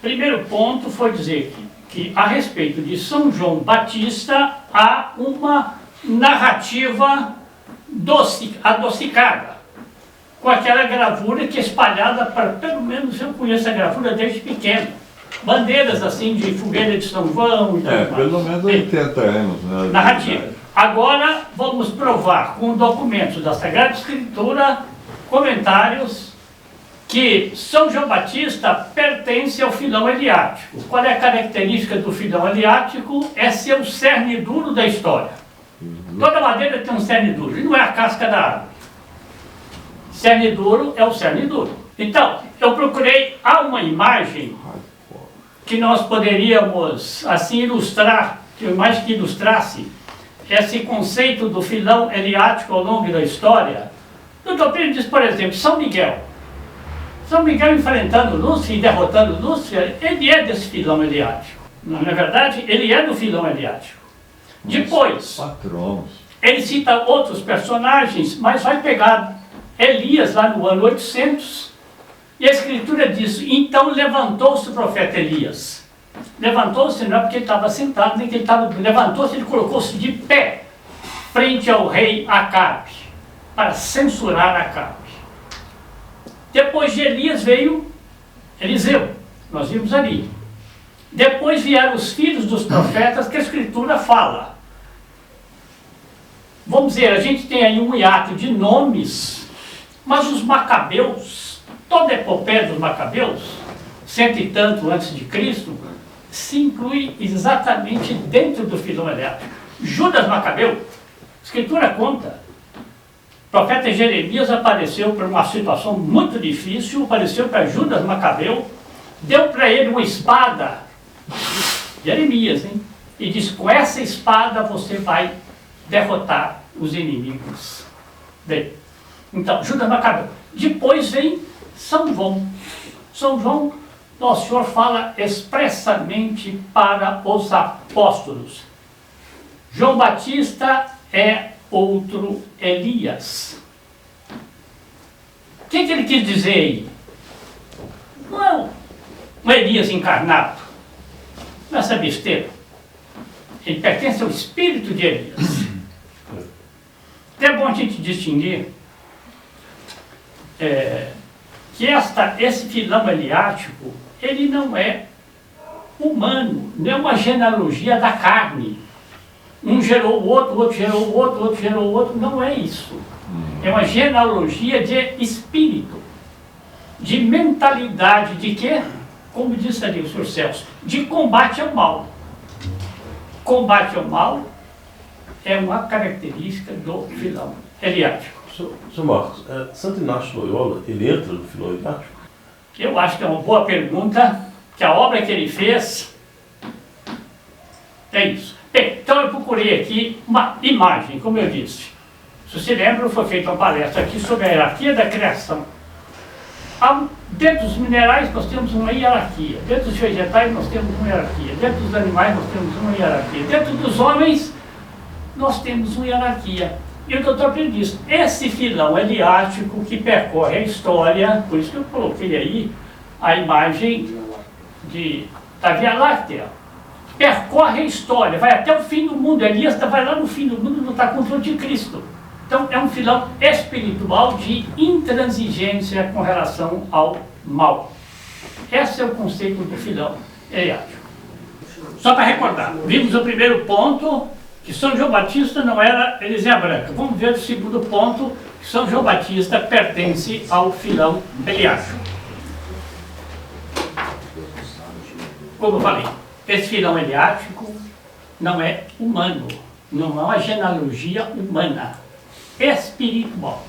Primeiro ponto foi dizer que a respeito de São João Batista há uma narrativa adocicada, com aquela gravura que é espalhada para, pelo menos eu conheço a gravura desde pequeno, bandeiras assim de fogueira de São João e tudo mais. Pelo menos 80 anos, né? Narrativa. Agora vamos provar com documentos da Sagrada Escritura, comentários, que São João Batista pertence ao filão eliático. Qual é a característica do filão eliático? É ser o cerne duro da história. Toda madeira tem um cerne duro, e não é a casca da árvore. Cerne duro é o cerne duro. Então, eu procurei, há uma imagem que nós poderíamos assim ilustrar, que mais que ilustrasse esse conceito do filão eliático ao longo da história. O Doutrino diz, por exemplo, São Miguel. São Miguel enfrentando Lúcifer e derrotando Lúcifer, ele é desse filão eliático. Não é verdade? Ele é do filão eliático. Depois, patrões. Ele cita outros personagens, mas vai pegar Elias lá no ano 800, e a Escritura diz, então levantou-se o profeta Elias. Levantou-se não é porque ele estava sentado, nem que ele estava... Levantou-se, ele colocou-se de pé, frente ao rei Acabe, para censurar Acabe. Depois de Elias veio Eliseu, nós vimos ali. Depois vieram os filhos dos profetas, que a Escritura fala. Vamos dizer, a gente tem aí um hiato de nomes, mas os macabeus, toda a epopeia dos macabeus, 100 e tanto antes de Cristo, se inclui exatamente dentro do filão eliático. Judas Macabeu, a Escritura conta. O profeta Jeremias apareceu para uma situação muito difícil, apareceu para Judas Macabeu, deu para ele uma espada, Jeremias, hein? E disse, com essa espada você vai derrotar os inimigos dele. Então, Judas Macabeu. Depois vem São João. São João, Nosso Senhor fala expressamente para os apóstolos. João Batista é outro Elias. O que ele quis dizer aí? Não é um Elias encarnado. Não é essa besteira. Ele pertence ao espírito de Elias. É bom a gente distinguir que esse filão eliático, ele não é humano, não é uma genealogia da carne. Um gerou o outro gerou o outro, outro gerou o outro, não é isso. É uma genealogia de espírito, de mentalidade, de quê? Como disse ali o Sr. Celso, de combate ao mal. Combate ao mal é uma característica do filão eliático. Sr. Marcos, Santo Inácio de Loyola, ele entra no filão eliático? Eu acho que é uma boa pergunta, que a obra que ele fez é isso. Bem, então eu procurei aqui uma imagem, como eu disse. Se você lembra, foi feita uma palestra aqui sobre a hierarquia da criação. Dentro dos minerais nós temos uma hierarquia, dentro dos vegetais nós temos uma hierarquia, dentro dos animais nós temos uma hierarquia, dentro dos homens nós temos uma hierarquia. E o doutor Pedro diz, esse filão eliático que percorre a história, por isso que eu coloquei aí a imagem da Via Láctea, percorre a história, vai até o fim do mundo. Elias vai lá no fim do mundo lutar contra o anticristo. Então é um filão espiritual de intransigência com relação ao mal. Esse é o conceito do filão eliático. Só para recordar, vimos o primeiro ponto, que São João Batista não era Elizé Branca. Vamos ver o segundo ponto, que São João Batista pertence ao filão eliático. Como eu falei, esse filão eliático não é humano, não é uma genealogia humana, é espiritual.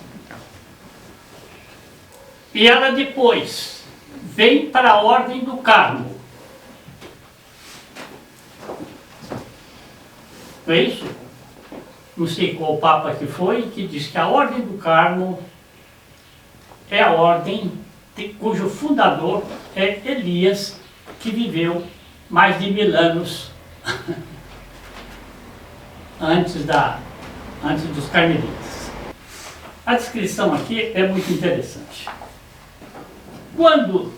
E ela depois vem para a ordem do Carmo. Não é isso? Não sei qual Papa que foi, que diz que a ordem do Carmo é a ordem cujo fundador é Elias, que viveu mais de 1000 anos antes dos carmelitas. A descrição aqui é muito interessante. Quando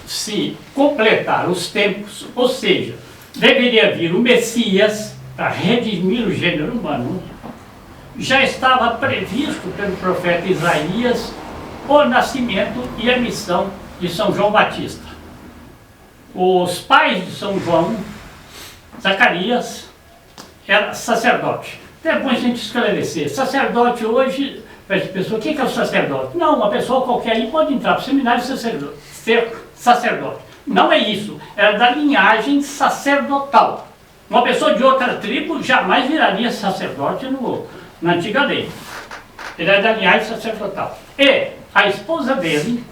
se completar os tempos, ou seja, deveria vir o Messias para redimir o gênero humano, já estava previsto pelo profeta Isaías o nascimento e a missão de São João Batista. Os pais de São João, Zacarias, era sacerdote. É bom a gente esclarecer. Sacerdote hoje, para as pessoas, o que é o sacerdote? Não, uma pessoa qualquer aí pode entrar para o seminário e ser sacerdote. Não é isso. Era da linhagem sacerdotal. Uma pessoa de outra tribo jamais viraria sacerdote na antiga lei. Ele era da linhagem sacerdotal. E a esposa dele,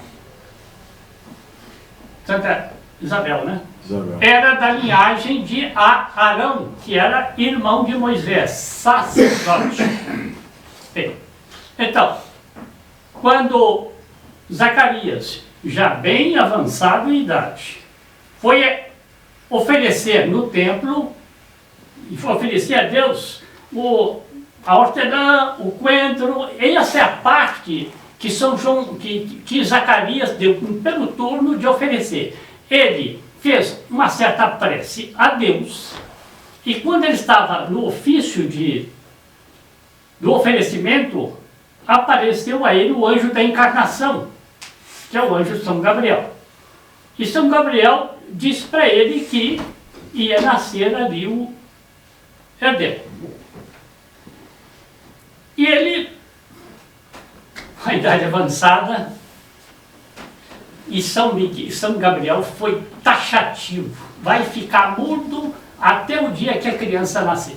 Santa Isabel, né? Isabel. Era da linhagem de Arão, que era irmão de Moisés, sacerdote. Bem, então, quando Zacarias, já bem avançado em idade, foi oferecer no templo, e foi oferecer a Deus a hortelã, o coentro, essa é a parte que São João, que Zacarias deu pelo turno de oferecer. Ele fez uma certa prece a Deus, e quando ele estava no ofício do oferecimento, apareceu a ele o anjo da encarnação, que é o anjo São Gabriel. E São Gabriel disse para ele que ia nascer ali o herdeiro. E ele, com a idade avançada, e São Gabriel foi taxativo, vai ficar mudo até o dia que a criança nascer.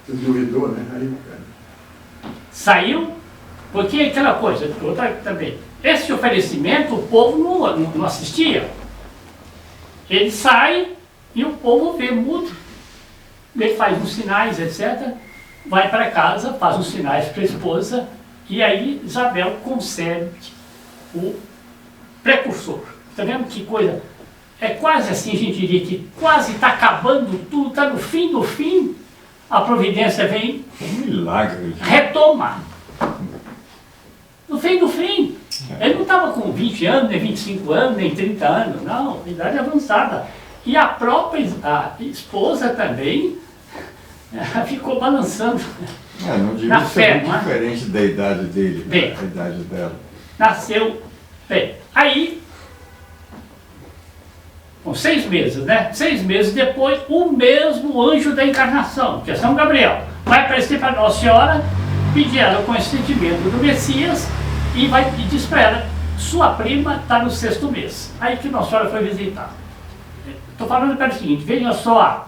Você duvidou, né? Aí, Saiu, porque aquela coisa, outra também, esse oferecimento o povo não assistia. Ele sai e o povo vê mudo. Ele faz uns sinais, etc. Vai para casa, faz uns sinais para a esposa, e aí Isabel concebe o precursor. Está vendo que coisa? É quase assim, a gente diria que quase está acabando tudo, está no fim do fim, a providência vem, Milagre. retoma. No fim do fim. Ele não estava com 20 anos, nem 25 anos, nem 30 anos, não, idade avançada. E a própria esposa também ficou balançando. Não devia Na ser fé, muito não é? diferente da idade dele, Bem. a idade dela. Nasceu bem. Aí, com 6 meses, né? 6 meses depois, o mesmo anjo da encarnação, que é São Gabriel, vai aparecer para Nossa Senhora, pedir ela o consentimento do Messias e diz para ela, sua prima está no 6º mês. Aí que Nossa Senhora foi visitar. Estou falando para o seguinte, veja só,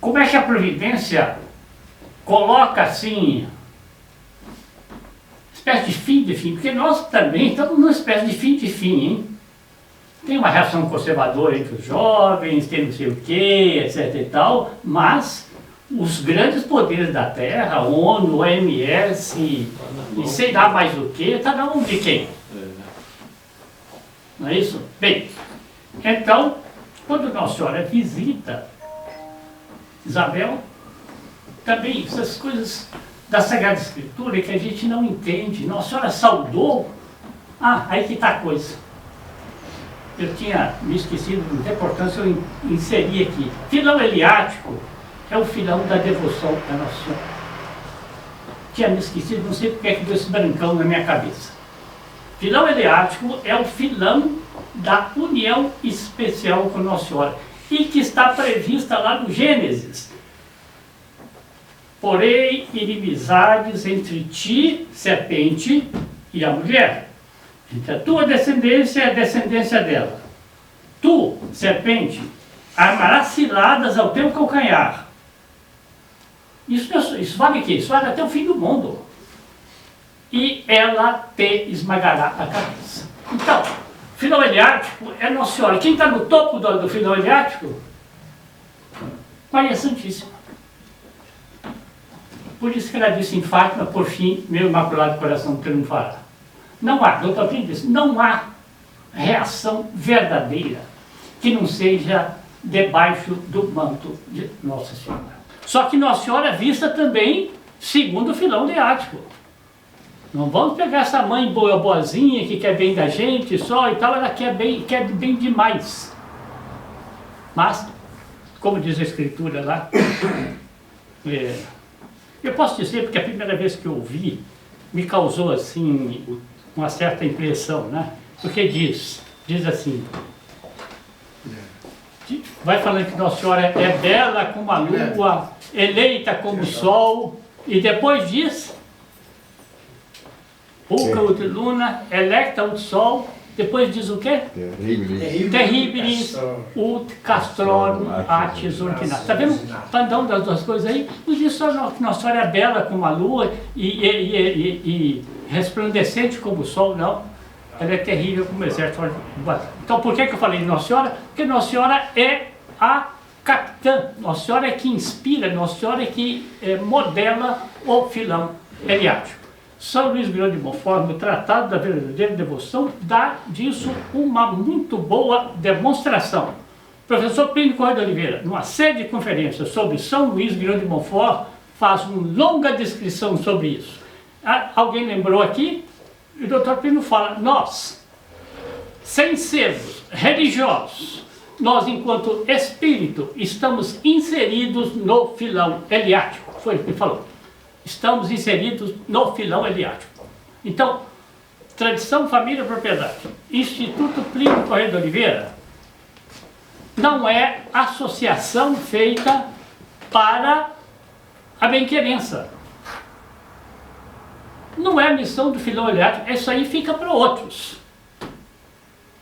como é que a providência coloca assim, espécie de fim, porque nós também estamos numa espécie de fim, hein? Tem uma reação conservadora entre os jovens, tem não sei o quê, etc e tal, mas os grandes poderes da Terra, a ONU, a OMS, e sei lá mais o que, está na mão de quem? Não é isso? Bem, então, quando Nossa Senhora visita Isabel, também essas coisas da Sagrada Escritura que a gente não entende. Nossa Senhora saudou. Aí que está a coisa. Eu tinha me esquecido da importância, eu inseri aqui. Filão Eliático é o filão da devoção da Nossa Senhora. Tinha me esquecido, não sei porque é que deu esse brancão na minha cabeça. Filão Eliático é o filão da união especial com Nossa Senhora e que está prevista lá no Gênesis. Porém, inimizades entre ti, serpente, e a mulher. Entre a tua descendência e a descendência dela. Tu, serpente, armarás ciladas ao teu calcanhar. Isso vale o quê? Isso vale até o fim do mundo. E ela te esmagará a cabeça. Então, filão Eliático é Nossa Senhora. Quem está no topo do filão Eliático? Maria Santíssima. Por isso que ela disse em Fátima, por fim, meu imaculado coração triunfará. Não há, doutor Plínio disse, não há reação verdadeira que não seja debaixo do manto de Nossa Senhora. Só que Nossa Senhora é vista também segundo o filão Eliático. Não vamos pegar essa mãe boazinha que quer bem da gente só e tal, ela quer bem demais. Mas, como diz a escritura lá, eu posso dizer, porque a primeira vez que eu ouvi, me causou assim uma certa impressão, né? Porque diz assim, vai falando que Nossa Senhora é bela como a lua, eleita como o sol, e depois diz, Pulca ut luna, electa ut sol, depois diz o quê? Terribilis ut castrorum atis ordinata. Está vendo o pandão das duas coisas aí? Não diz só que Nossa Senhora é bela como a lua e resplandecente como o sol, não. Ela é terrível como o exército. Então por que eu falei de Nossa Senhora? Porque Nossa Senhora é a capitã. Nossa Senhora é que inspira, Nossa Senhora é que modela o filão heliático. São Luís Guilhom de Montfort, no Tratado da Verdadeira Devoção, dá disso uma muito boa demonstração. O professor Plínio Corrêa de Oliveira, numa série de conferências sobre São Luís Guilhom de Montfort, faz uma longa descrição sobre isso. Alguém lembrou aqui? E o doutor Plínio fala, nós, sem sermos religiosos, nós, enquanto espírito, estamos inseridos no filão heliático. Foi o que ele falou. Estamos inseridos no filão heliático. Então, tradição, família, propriedade. Instituto Plínio Corrêa de Oliveira não é associação feita para a benquerença. Não é a missão do filão heliático, isso aí fica para outros.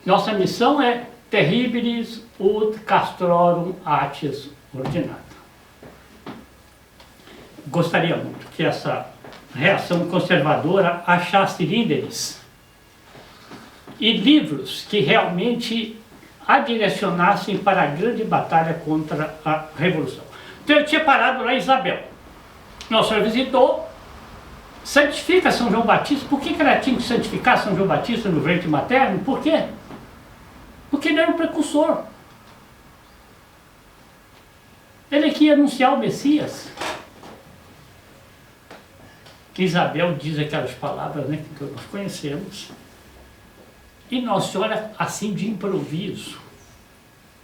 Nossa missão é terribilis ut castrorum atis ordinata. Gostaria muito que essa reação conservadora achasse líderes e livros que realmente a direcionassem para a grande batalha contra a Revolução. Então eu tinha parado lá em Isabel. Nossa Senhora visitou, santifica São João Batista. Por que ela tinha que santificar São João Batista no ventre materno? Por quê? Porque ele era um precursor. Ele que ia anunciar o Messias. Isabel diz aquelas palavras, né, que nós conhecemos. E Nossa Senhora, assim de improviso,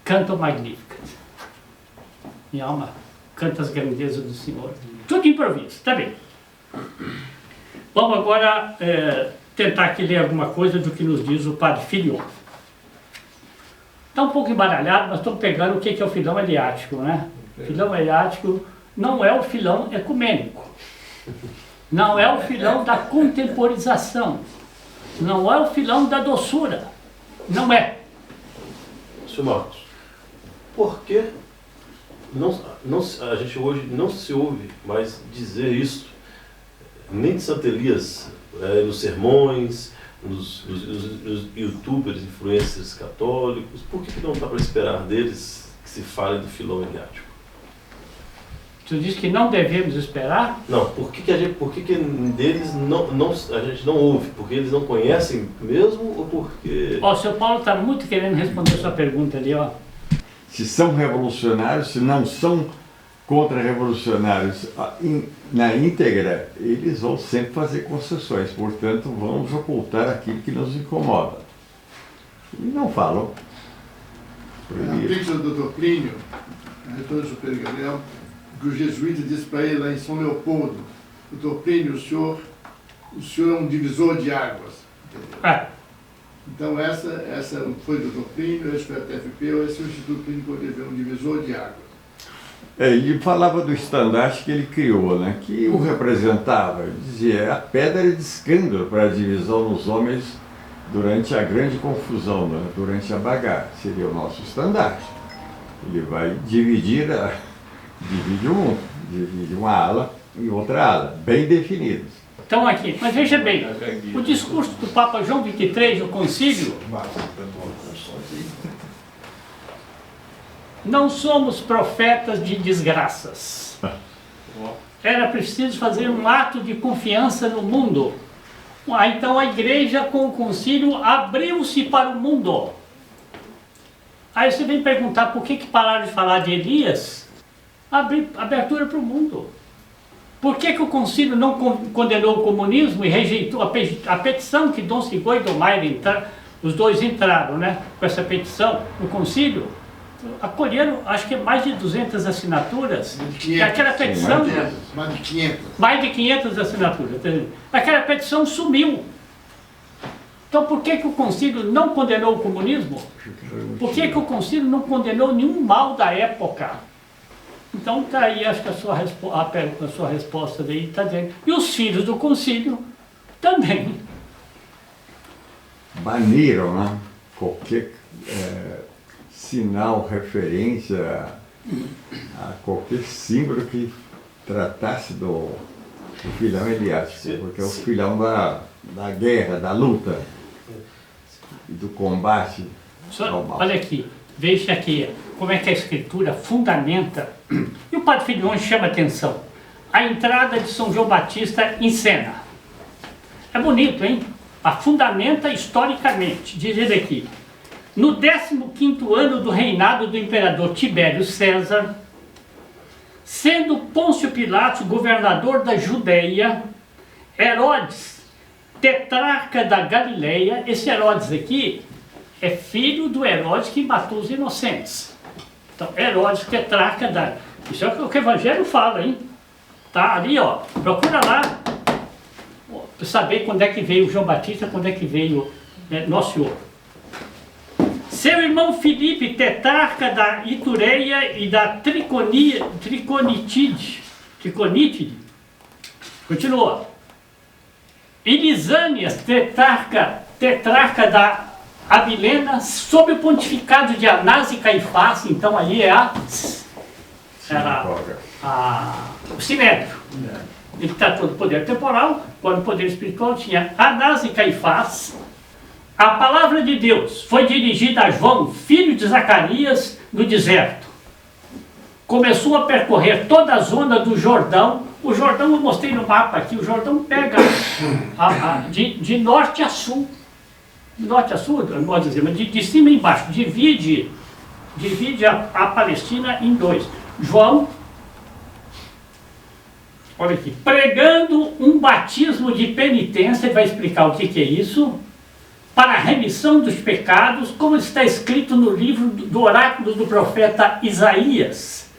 canta o Magnificat. Minha alma canta as grandezas do Senhor. Tudo de improviso, tá bem. Vamos agora tentar aqui ler alguma coisa do que nos diz o Padre Filion. Está um pouco embaralhado, mas estamos pegando o que é o filão heliático, né? O filão heliático não é o filão ecumênico. Não é o filão da contemporização. Não é o filão da doçura. Não é. Senhor Marcos, por que a gente hoje não se ouve mais dizer isso? Nem de Santa Elias, nos sermões, nos youtubers, influencers católicos. Por que não dá para esperar deles que se fale do filão heliático? Tu diz que não devemos esperar? Não, por que deles a gente não ouve? Porque eles não conhecem mesmo ou porque... Ó, o seu Paulo está muito querendo responder a sua pergunta ali, ó. Se são revolucionários, se não são contra-revolucionários na íntegra, eles vão sempre fazer concessões. Portanto, vamos ocultar aquilo que nos incomoda. E não falam. A crítica do Dr. Plínio, a retorno superior Gabriel, que o jesuíta disse para ele lá em São Leopoldo, Dr. Plínio, o senhor é um divisor de águas. Então essa foi do Dr. Plínio, esse foi a TFP, esse é o Instituto Plínio Corrêa de Oliveira, um divisor de águas. Ele falava do estandarte que ele criou, né? Que o representava, ele dizia, a pedra de escândalo para a divisão nos homens durante a grande confusão, né? Durante a bagarra, seria o nosso estandarte. Ele vai divide o mundo, divide uma ala e outra ala, bem definidos. Então aqui, mas veja bem, o discurso do Papa João XXIII, o concílio, não somos profetas de desgraças. Era preciso fazer um ato de confiança no mundo. Então a igreja com o concílio abriu-se para o mundo. Aí você vem perguntar por que pararam de falar de Elias? Abertura para o mundo. Por que o concílio não condenou o comunismo e rejeitou a petição que Dom Sigoi e Dom Maire, os dois entraram, né, com essa petição no concílio? Acolheram, acho que mais de 200 assinaturas. Aquela petição... Mais de 500. Mais de 500 assinaturas. Aquela petição sumiu. Então por que o concílio não condenou o comunismo? Por que o concílio não condenou nenhum mal da época? Então está aí, acho que a sua resposta daí está dentro. E os filhos do concílio também. Baniram, né? Qualquer sinal, referência a qualquer símbolo que tratasse do filhão eliático, porque é o filhão da guerra, da luta e do combate ao mal. Olha aqui, veja aqui como é que a escritura fundamenta, e o Padre Filion chama atenção, a entrada de São João Batista em cena. É bonito, hein? A fundamenta historicamente, diz ele aqui. No 15º ano do reinado do imperador Tibério César, sendo Pôncio Pilatos governador da Judéia, Herodes, tetrarca da Galileia, esse Herodes aqui é filho do Herodes que matou os inocentes. Então, Herodes, tetrarca da... Isso é o que o Evangelho fala, hein? Tá ali, ó, procura lá, para saber quando é que veio João Batista, quando é que veio Nosso Senhor. Seu irmão Filipe, tetrarca da Itureia e da Triconitide. Continua. E Lisânias, tetrarca da Abilena, sob o pontificado de Anás e Caifás, então ali o Sinédrio. Ele está todo o poder temporal, quando o poder espiritual tinha Anás e Caifás. A palavra de Deus foi dirigida a João, filho de Zacarias, no deserto. Começou a percorrer toda a zona do Jordão. O Jordão, eu mostrei no mapa aqui, o Jordão pega de norte a sul. De norte a sul, não pode dizer, mas de cima e embaixo. Divide a Palestina em dois. João, olha aqui, pregando um batismo de penitência, ele vai explicar o que é isso, para a remissão dos pecados, como está escrito no livro do oráculo do profeta Isaías.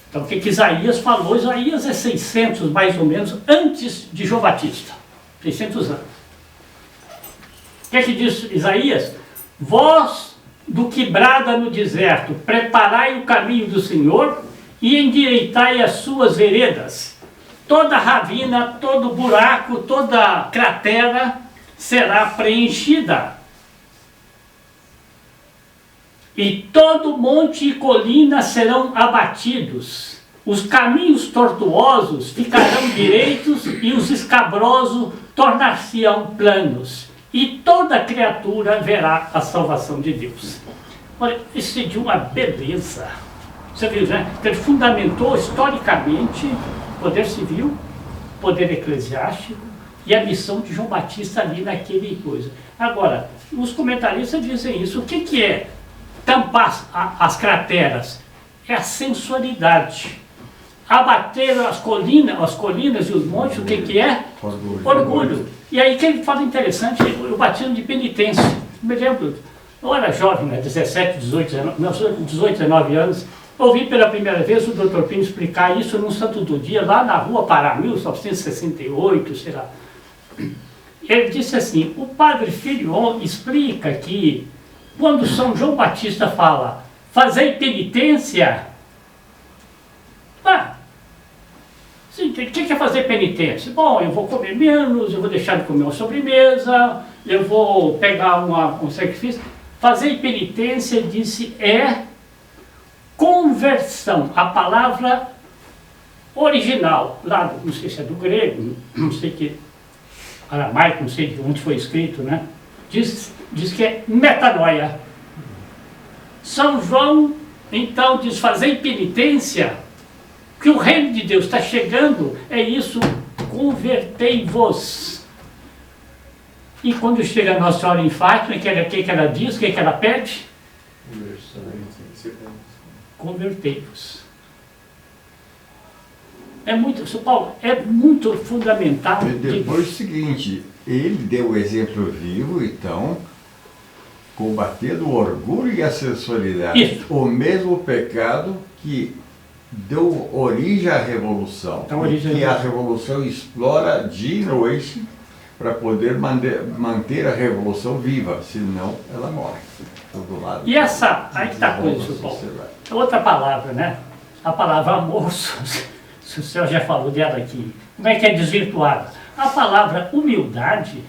Então, o que Isaías falou? Isaías é 600, mais ou menos, antes de João Batista. 600 anos. O que diz Isaías? Voz do que brada no deserto, preparai o caminho do Senhor e endireitai as suas veredas. Toda ravina, todo buraco, toda cratera será preenchida. E todo monte e colina serão abatidos. Os caminhos tortuosos ficarão direitos e os escabrosos tornar-se-ão planos. E toda criatura verá a salvação de Deus. Olha, isso é de uma beleza. Você viu, né? Ele fundamentou historicamente o poder civil, poder eclesiástico e a missão de João Batista ali naquele coisa. Agora, os comentaristas dizem isso. O que é tampar as crateras? É a sensualidade. Abater as colinas e os montes, o que é? Orgulho. E aí que ele fala interessante, o batismo de penitência. Me lembro, eu era jovem, né, 17, 18, 19 anos, ouvi pela primeira vez o Dr. Pino explicar isso num santo do dia, lá na Rua Pará, 1968, sei lá. Ele disse assim, o Padre Filion explica que quando São João Batista fala, fazei penitência, o que é fazer penitência? Bom, eu vou comer menos, eu vou deixar de comer uma sobremesa, eu vou pegar um sacrifício. Fazer penitência, disse, é conversão. A palavra original, lá, não sei se é do grego, não sei que, aramaico, não sei de onde foi escrito, né? Diz que é metanoia. São João, então, diz, fazer penitência, que o reino de Deus está chegando, é isso, convertei-vos. E quando chega a Nossa Senhora em Fátima, o que ela diz, o que ela pede? Convertei-vos. São Paulo, é muito fundamental. E depois o seguinte, ele deu o exemplo vivo, então, combatendo o orgulho e a sensualidade. Isso. O mesmo pecado que deu origem à revolução. Então, origem que a revolução explora dia e noite para poder manter a revolução viva, senão ela morre. Todo lado. E essa, aí que está a coisa, São Paulo. Outra palavra, né? A palavra amor, se o senhor já falou dela aqui, como é que é desvirtuada? A palavra humildade,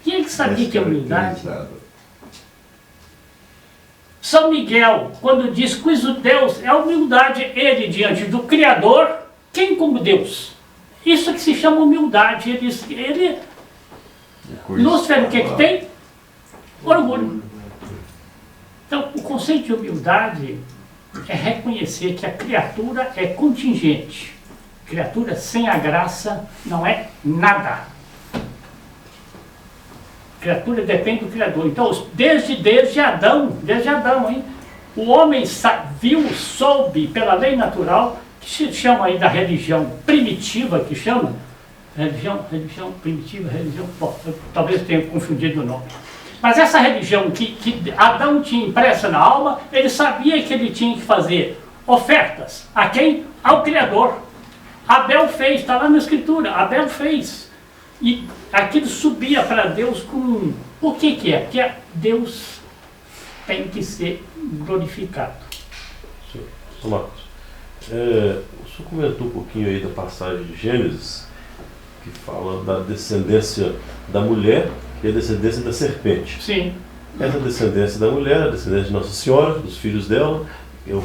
quem é que sabia que é humildade? São Miguel, quando diz que o Deus é humildade, ele diante do Criador, quem como Deus? Isso que se chama humildade. Ele Lúcifer, o que tem? Orgulho. Então, o conceito de humildade é reconhecer que a criatura é contingente. Criatura sem a graça não é nada. Criatura depende do Criador. Então, desde Adão, hein, o homem soube pela lei natural, que se chama aí da religião primitiva, que chama, religião primitiva, bom, talvez tenha confundido o nome. Mas essa religião que Adão tinha impressa na alma, ele sabia que ele tinha que fazer ofertas. A quem? Ao Criador. Abel fez, está lá na Escritura, Abel fez. E aquilo subia para Deus com... Por que é? Porque Deus tem que ser glorificado. Senhor Marcos, o senhor comentou um pouquinho aí da passagem de Gênesis, que fala da descendência da mulher e a descendência da serpente. Sim. Essa descendência da mulher, a descendência de Nossa Senhora, dos filhos dela, é o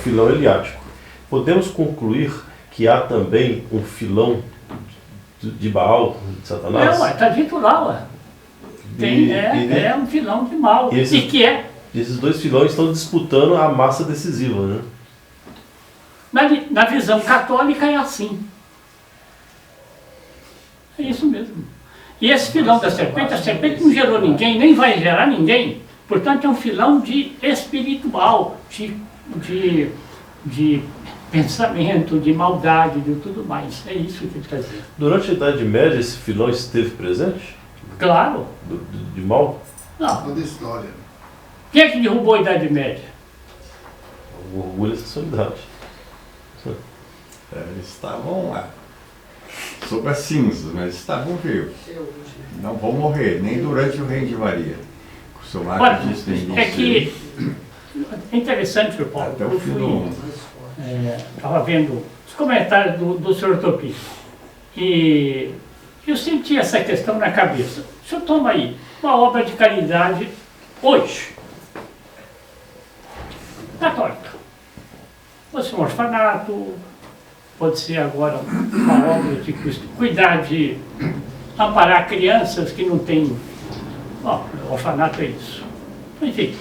filão eliático. Podemos concluir que há também um filão de Baal, de Satanás? Não, está dito lá, ué. É um filão de mal. E que é? Esses dois filões estão disputando a massa decisiva, né? Na visão católica é assim. É isso mesmo. E esse filão da serpente, a serpente não gerou ninguém, nem vai gerar ninguém. Portanto, é um filão de espiritual, de pensamento, de maldade, de tudo mais. É isso que ele está dizendo. Durante a Idade Média, esse filão esteve presente? Claro. De mal? Não. Toda história. Quem é que derrubou a Idade Média? O orgulho e a sensualidade. Eles estavam lá, sob as cinzas, mas estavam vivos. Não vão morrer, nem durante o reino de Maria. O seu Marcos disse no início. É que é interessante, Sr. Paulo. Até o fim do mundo. Estava vendo os comentários do Sr. Topi. E eu senti essa questão na cabeça. O senhor toma aí uma obra de caridade hoje, católica. Pode ser um orfanato, pode ser agora uma obra de cuidar de amparar crianças que não têm... Bom, o orfanato é isso. Enfim,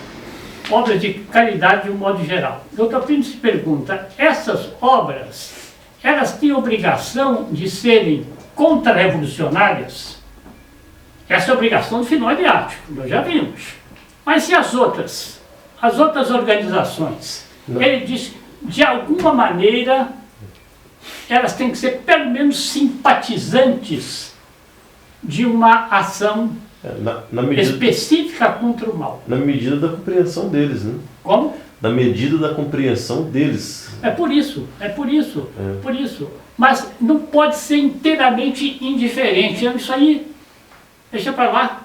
obras de caridade de um modo geral. O Dr. Pino se pergunta, essas obras, elas têm obrigação de serem contra-revolucionárias? Essa é a obrigação do filão eliático, nós já vimos. Mas e as outras organizações? Não. Ele diz, de alguma maneira, elas têm que ser pelo menos simpatizantes de uma ação específica contra o mal. Na medida da compreensão deles, né? Como? Na medida da compreensão deles. É por isso. Mas não pode ser inteiramente indiferente. Isso aí, deixa para lá.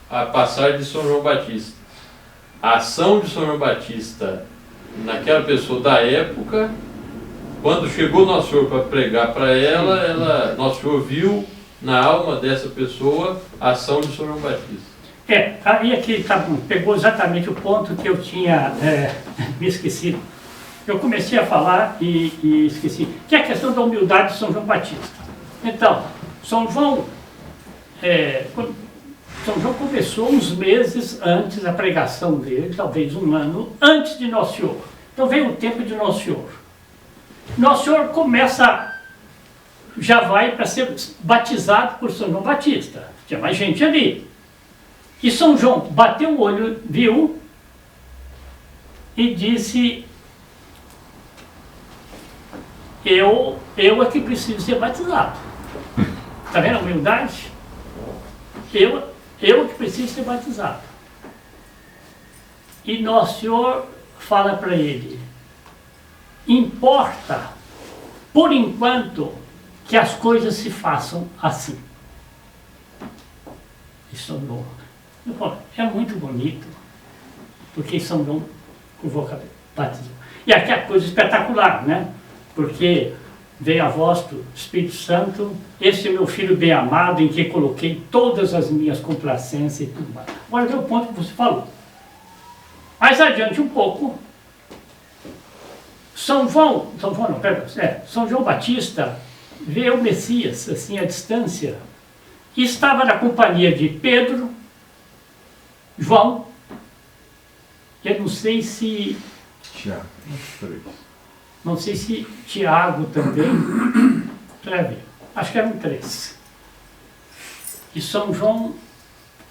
A passagem de São João Batista. A ação de São João Batista naquela pessoa da época, quando chegou Nosso Senhor para pregar para ela, Nosso Senhor viu na alma dessa pessoa a ação de São João Batista. Aí aqui pegou exatamente o ponto que eu tinha me esquecido. Eu comecei a falar e esqueci, que é a questão da humildade de São João Batista. Então, São João começou uns meses antes da pregação dele, talvez um ano antes de Nosso Senhor. Então veio o tempo de Nosso Senhor. Nosso Senhor já vai para ser batizado por São João Batista. Tinha mais gente ali. E São João bateu o olho, viu, e disse, eu é que preciso ser batizado. Está vendo a humildade? Eu é que preciso ser batizado. E Nosso Senhor fala para ele: importa, por enquanto, que as coisas se façam assim. E São João, eu falo, é muito bonito, porque São João convoca batismo. E aqui é coisa espetacular, né? Porque vem a voz do Espírito Santo: esse é meu filho bem amado, em que coloquei todas as minhas complacências e tudo mais. Agora vem o ponto que você falou. Mais adiante um pouco, São João Batista vê o Messias, assim, à distância, e estava na companhia de Pedro, João, eu não sei se... Tiago, 3. Não sei se Tiago também, para ver, acho que eram 3. E São João,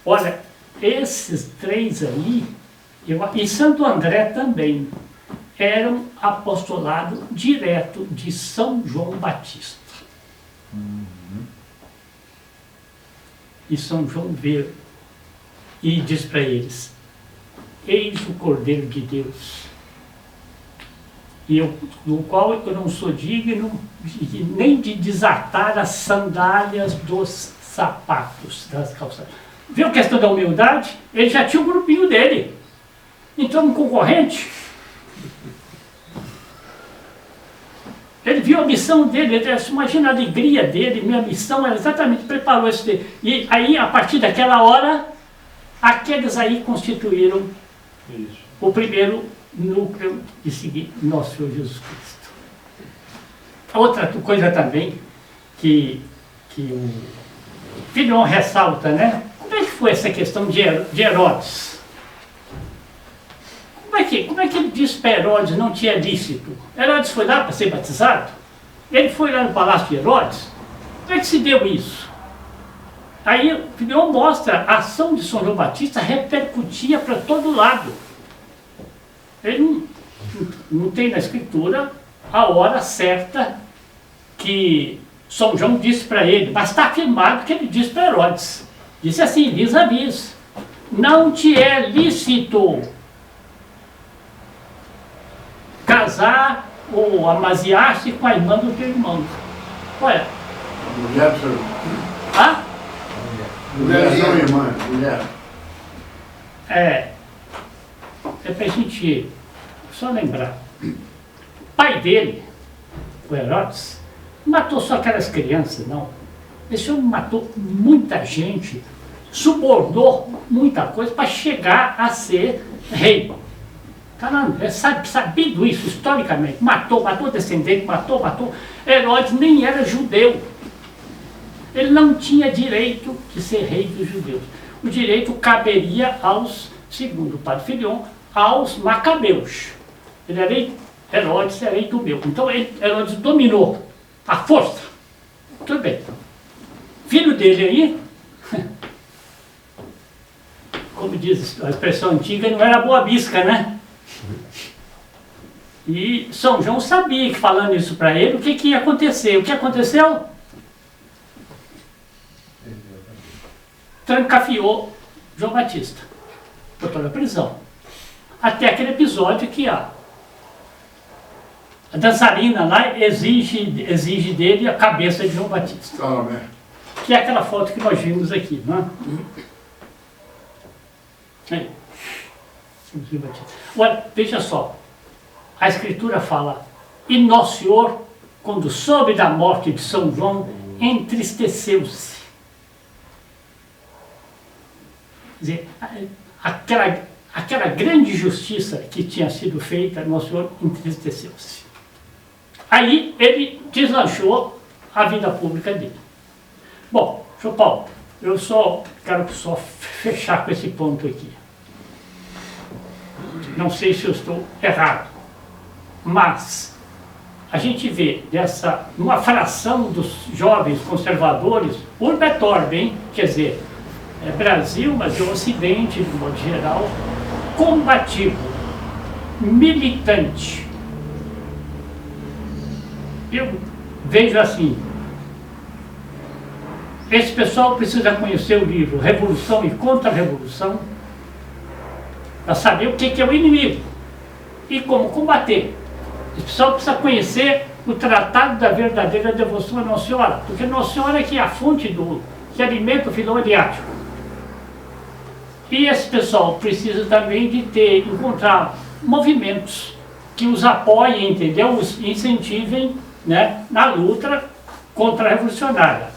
olha, esses 3 aí, e Santo André também, eram apostolado direto de São João Batista. E São João vê e diz para eles: eis o Cordeiro de Deus, do qual eu não sou digno nem de desatar as sandálias dos sapatos, das calçadas. Viu a questão da humildade? Ele já tinha o grupinho dele. Então, um concorrente, ele viu a missão dele, imagina a alegria dele. Minha missão era exatamente preparar esse. E aí, a partir daquela hora, aqueles aí constituíram o primeiro núcleo de seguir nosso Senhor Jesus Cristo. Outra coisa também que o Filhão ressalta, né? Como é que foi essa questão de Herodes? Como é que ele disse para Herodes não tinha lícito? Herodes foi lá para ser batizado? Ele foi lá no palácio de Herodes? Como é que se deu isso? Aí o Filhão mostra a ação de São João Batista repercutia para todo lado. Ele não tem na Escritura a hora certa que São João disse para ele, mas está afirmado que ele disse para Herodes. Disse assim, vis-a-vis: não te é lícito casar ou amaziar-se com a irmã do teu irmão. Olha. Mulher do seu irmão. Hã? Mulher do seu irmão, mulher. É pra gente só lembrar. O pai dele, o Herodes, não matou só aquelas crianças, não. Esse homem matou muita gente, subornou muita coisa para chegar a ser rei. Caramba, é sabido isso historicamente. Matou descendente, matou. Herodes nem era judeu. Ele não tinha direito de ser rei dos judeus. O direito caberia aos, segundo o padre Filhão, aos macabeus. Ele era rei, Herodes era rei do meu. Então Herodes dominou a força. Tudo bem. Filho dele aí, como diz a expressão antiga, não era boa bisca, né? E São João sabia que, falando isso para ele, o que ia acontecer. O que aconteceu? Trancafiou João Batista. Botou na prisão. Até aquele episódio que a dançarina lá exige dele a cabeça de João Batista. Que é aquela foto que nós vimos aqui, não é? Aí. Olha, veja só. A Escritura fala: e Nosso Senhor, quando soube da morte de São João, entristeceu-se. Quer dizer, aquela grande justiça que tinha sido feita, Nosso Senhor entristeceu-se. Aí ele deslanchou a vida pública dele. Bom, João Paulo, eu quero só fechar com esse ponto aqui. Não sei se eu estou errado, mas a gente vê uma fração dos jovens conservadores, urbe et orbe, hein? Quer dizer, é Brasil, mas é o Ocidente, de modo geral, combativo, militante, Eu vejo assim, esse pessoal precisa conhecer o livro Revolução e Contra-Revolução para saber o que é o inimigo e como combater. Esse pessoal precisa conhecer o Tratado da Verdadeira Devoção a Nossa Senhora, porque Nossa Senhora é que é a fonte que alimenta o filão adiático. E esse pessoal precisa também de encontrar movimentos que os apoiem, entendeu? Os incentivem, né, na luta contra-revolucionária.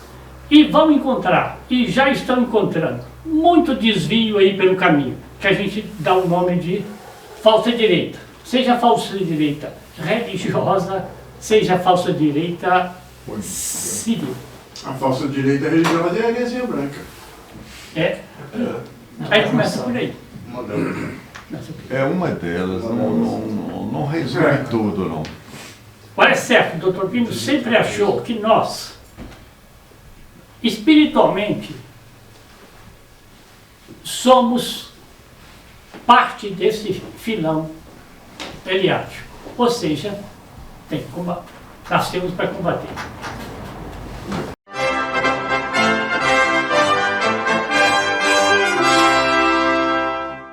E vão encontrar, e já estão encontrando, muito desvio aí pelo caminho, que a gente dá o nome de falsa direita. Seja falsa direita religiosa, seja falsa direita civil. A falsa direita religiosa é a heresia branca. Aí começa por aí. É uma delas, não resume tudo, não. Olha, é certo, o Dr. Plínio sempre achou que nós, espiritualmente, somos parte desse filão eliático. Ou seja, tem que combater. Nascemos para combater.